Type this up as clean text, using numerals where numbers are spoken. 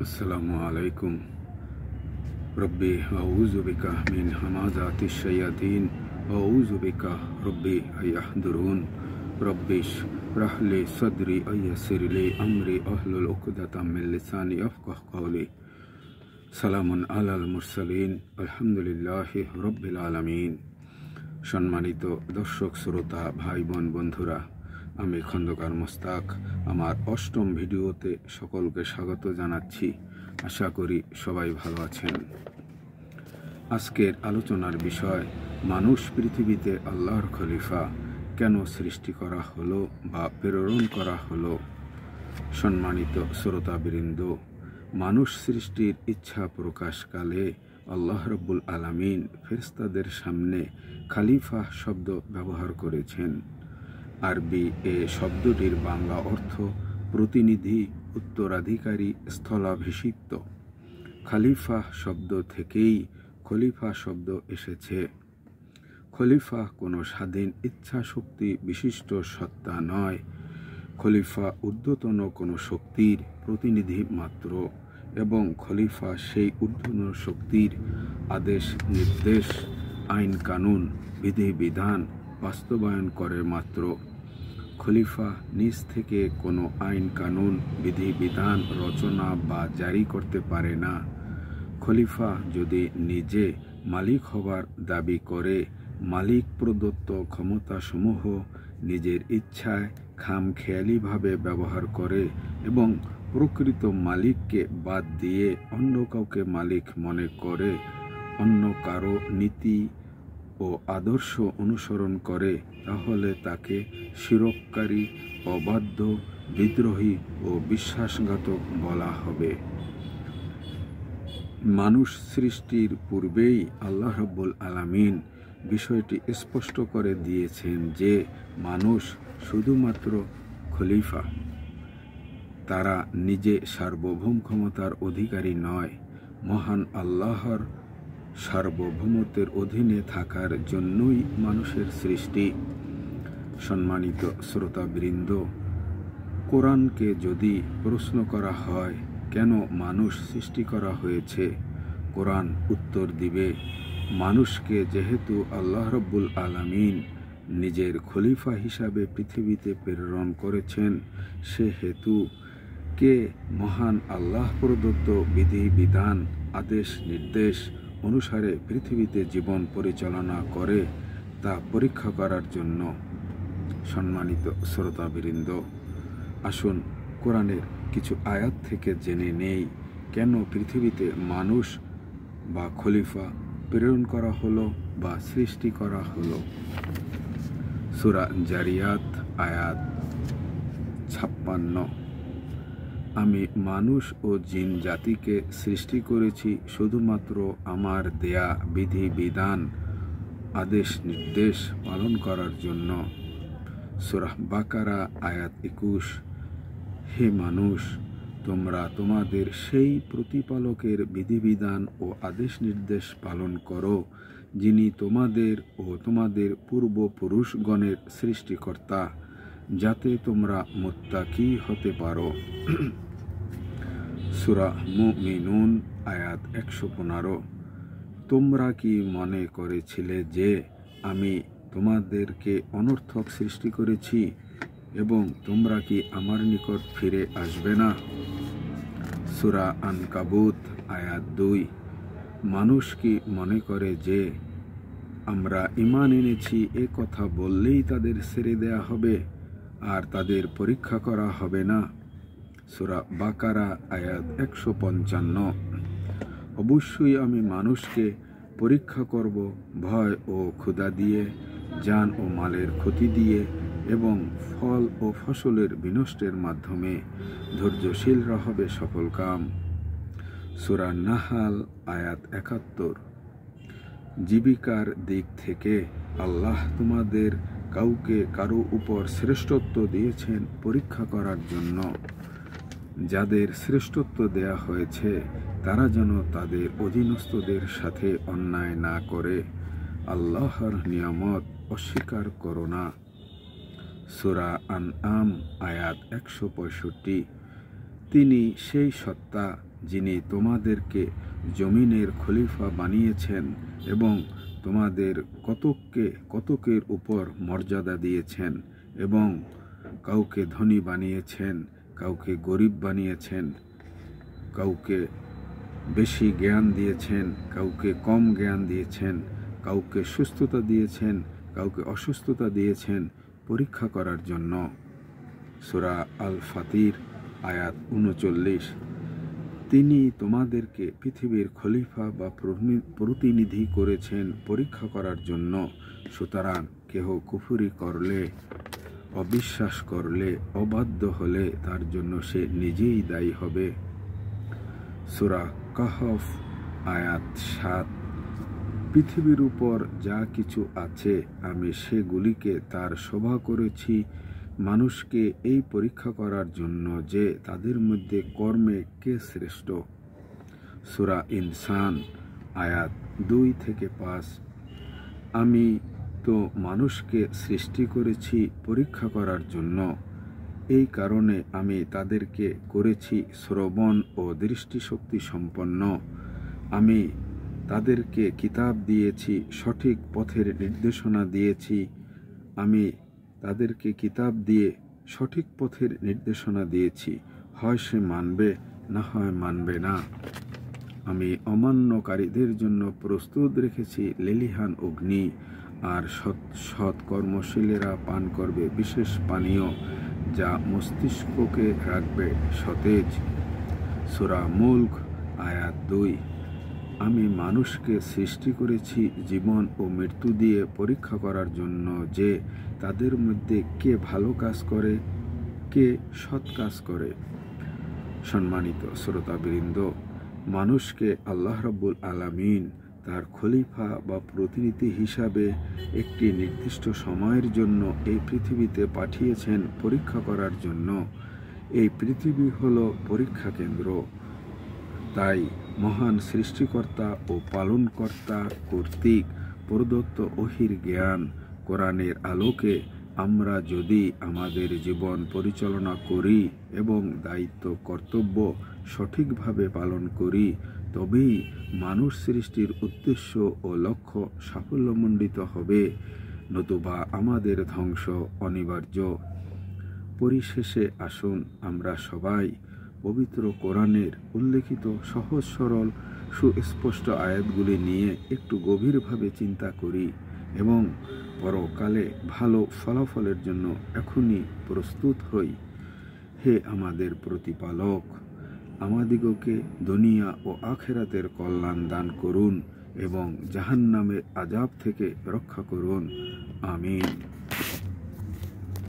আসসালামু আলাইকুম। রব্বি আউযু বিকা মিন হামাযাতিশ শায়াতিন ওয়া আউযু বিকা রব্বি আইয়াহদুরুন। রব্বিশ রাহ লি সাদরি ওয়াইয়াসসির লি আমরি আহলুল উকদাতাম মিন লিসানি ইয়াফকাহু কাওলি। সালামুন আলাল মুরসালিন আলহামদুলিল্লাহি রাব্বিল আলামিন। সম্মানিত দর্শক শ্রোতা ভাই বোন বন্ধুরা, আমি খন্দকার মোস্তাক আমার অষ্টম ভিডিওতে সকলকে স্বাগত জানাচ্ছি। আশা করি সবাই ভালো আছেন। আজকের আলোচনার বিষয়, মানুষ পৃথিবীতে আল্লাহর খলিফা কেন সৃষ্টি করা হলো বা প্রেরণ করা হলো। সম্মানিত শ্রোতাবৃন্দ, মানুষ সৃষ্টির ইচ্ছা প্রকাশকালে আল্লাহ রাব্বুল আলামিন ফেরেশতাদের সামনে খলিফা শব্দ ব্যবহার করেছেন। আরবি এ শব্দটির বাংলা অর্থ প্রতিনিধি, উত্তরাধিকারী, স্থলাভিষিক্ত। খলিফা শব্দ থেকেই খলিফা শব্দ এসেছে। খলিফা কোনো স্বাধীন ইচ্ছা শক্তি বিশিষ্ট সত্তা নয়। খলিফা ঊর্ধ্বতন কোনো শক্তির প্রতিনিধি মাত্র, এবং খলিফা সেই ঊর্ধ্বতন শক্তির আদেশ নির্দেশ, আইন কানুন, বিধিবিধান বাস্তবায়ন করে মাত্র। খলিফা নিজ থেকে কোনো আইন কানুন বিধিবিধান রচনা বা জারি করতে পারে না। খলিফা যদি নিজে মালিক হবার দাবি করে, মালিক প্রদত্ত ক্ষমতাসমূহ নিজের ইচ্ছায় খামখেয়ালিভাবে ব্যবহার করে এবং প্রকৃত মালিককে বাদ দিয়ে অন্য কাউকে মালিক মনে করে, অন্য কারো নীতি ও আদর্শ অনুসরণ করে, তাহলে তাকে শিরককারী, অবাধ্য, বিদ্রোহী ও বিশ্বাসঘাতক বলা হবে। মানুষ সৃষ্টির পূর্বেই আল্লাহ রাব্বুল আলামিন বিষয়টি স্পষ্ট করে দিয়েছেন যে মানুষ শুধুমাত্র খলিফা, তারা নিজে সার্বভৌম ক্ষমতার অধিকারী নয়। মহান আল্লাহর সার্বভৌমত্বের অধীনে থাকার জন্যই মানুষের সৃষ্টি। সম্মানিত শ্রোতাবৃন্দ, কোরআনকে যদি প্রশ্ন করা হয় কেন মানুষ সৃষ্টি করা হয়েছে, কোরআন উত্তর দিবে, মানুষকে যেহেতু আল্লাহ রাব্বুল আলামিন নিজের খলিফা হিসাবে পৃথিবীতে প্রেরণ করেছেন, সেহেতু কে মহান আল্লাহ প্রদত্ত বিধিবিধান, আদেশ নির্দেশ অনুসারে পৃথিবীতে জীবন পরিচালনা করে তা পরীক্ষা করার জন্য। সম্মানিত শ্রোতাবৃন্দ, আসুন কোরআনের কিছু আয়াত থেকে জেনে নেই কেন পৃথিবীতে মানুষ বা খলিফা প্রেরণ করা হলো বা সৃষ্টি করা হলো। সূরা জারিয়াত আয়াত 56। আমি মানুষ ও জিন জাতিকে সৃষ্টি করেছি শুধুমাত্র আমার দেয়া বিধিবিধান, আদেশ নির্দেশ পালন করার জন্য। সূরা বাকারা আয়াত 21। হে মানুষ, তোমরা তোমাদের সেই প্রতিপালকের বিধিবিধান ও আদেশ নির্দেশ পালন করো, যিনি তোমাদের ও তোমাদের পূর্বপুরুষগণের সৃষ্টিকর্তা, যাতে তোমরা মুত্তাকি হতে পারো। সূরা মুমিনুন আয়াত 115। তোমরা কি মনে করেছিলে যে আমি তোমাদেরকে অনর্থক সৃষ্টি করেছি এবং তোমরা কি আমার নিকট ফিরে আসবে না? সূরা আনকাবুত আয়াত 2। মানুষ কি মনে করে যে আমরা ঈমান এনেছি এ কথা বললেই তাদের ছেড়ে দেয়া হবে আর তাদের পরীক্ষা করা হবে না? সূরা বাকারা আয়াত 155। অবশ্যই আমি মানুষকে পরীক্ষা করব ভয় ও ক্ষুধা দিয়ে, জান ও মালের ক্ষতি দিয়ে এবং ফল ও ফসলের বিনষ্টের মাধ্যমে। ধৈর্যশীলরা হবে সফল কাম। সূরা নাহাল আয়াত 71। জীবিকার দিক থেকে আল্লাহ তোমাদের কাউকে কারো উপর শ্রেষ্ঠত্ব দিয়েছেন পরীক্ষা করার জন্য। যাদের শ্রেষ্ঠত্ব দেয়া হয়েছে তারা যেন তাদের অধীনস্থদের সাথে অন্যায় না করে। আল্লাহর নিয়ামত অস্বীকার করো না। সূরা আনআম আয়াত 165। তিনি সেই সত্তা যিনি তোমাদেরকে জমিনের খলিফা বানিয়েছেন এবং তোমাদের কতকের উপর মর্যাদা দিয়েছেন এবং কাউকে ধনী বানিয়েছেন, কাউকে গরিব বানিয়েছেন, কাউকে বেশি জ্ঞান দিয়েছেন, কাউকে কম জ্ঞান দিয়েছেন, কাউকে সুস্থতা দিয়েছেন, কাউকে অসুস্থতা দিয়েছেন পরীক্ষা করার জন্য। সূরা আল ফাতির আয়াত ৩৯। তিনি তোমাদেরকে পৃথিবীর খলিফা বা প্রতিনিধি করেছেন পরীক্ষা করার জন্য। সুতরাং কেহ কুফরি করলে, অবিশ্বাস করলে, অবাধ্য হলে তার জন্য সে নিজেই দায়ী হবে। সূরা কাহফ আয়াত ৭। পৃথিবীর উপর যা কিছু আছে আমি সেগুলিকে তার শোভা করেছি মানুষকে এই পরীক্ষা করার জন্য যে তাদের মধ্যে কর্মে কে শ্রেষ্ঠ। সূরা ইনসান আয়াত ২-৫। আমি তো মানুষকে সৃষ্টি করেছি পরীক্ষা করার জন্য। এই কারণে আমি তাদেরকে করেছি শ্রবণ ও দৃষ্টিশক্তি সম্পন্ন। আমি তাদেরকে কিতাব দিয়েছি, সঠিক পথের নির্দেশনা দিয়েছি। আমি তাদেরকে কিতাব দিয়ে সঠিক পথের নির্দেশনা দিয়েছি, হয় সে মানবে, না হয় মানবে না। আমি অমান্যকারীদের জন্য প্রস্তুত রেখেছি লেলিহান অগ্নি, আর সৎ কর্মশীলেরা পান করবে বিশেষ পানীয় যা মস্তিষ্ককে রাখবে সতেজ। সূরা মুলক আয়াত ২। আমি মানুষকে সৃষ্টি করেছি জীবন ও মৃত্যু দিয়ে পরীক্ষা করার জন্য যে তাদের মধ্যে কে ভালো কাজ করে, কে সৎ কাজ করে। সম্মানিত শ্রোতাবৃন্দ, মানুষকে আল্লাহ রাব্বুল আলামিন তার খলিফা বা প্রতিনিধি হিসাবে একটি নির্দিষ্ট সময়ের জন্য এই পৃথিবীতে পাঠিয়েছেন পরীক্ষা করার জন্য। এই পৃথিবী হলো পরীক্ষা কেন্দ্র। তাই মহান সৃষ্টিকর্তা ও পালনকর্তা কর্তৃক প্রদত্ত ওহীর জ্ঞান কোরআনের আলোকে আমরা যদি আমাদের জীবন পরিচালনা করি এবং দায়িত্ব কর্তব্য সঠিকভাবে পালন করি, তবেই মানুষ সৃষ্টির উদ্দেশ্য ও লক্ষ্য সাফল্যমণ্ডিত হবে, নতুবা আমাদের ধ্বংস অনিবার্য। পরিশেষে আসুন আমরা সবাই পবিত্র কোরআনের উল্লেখিত সহজ সরল সুস্পষ্ট আয়াতগুলি নিয়ে একটু গভীরভাবে চিন্তা করি এবং পরকালে ভালো ফলাফলের জন্য এখনই প্রস্তুত হই। হে আমাদের প্রতিপালক, আমাদিগকে দুনিয়া ও আখিরাতের কল্যাণ দান করুন এবং জাহান্নামের আযাব থেকে রক্ষা করুন। আমিন।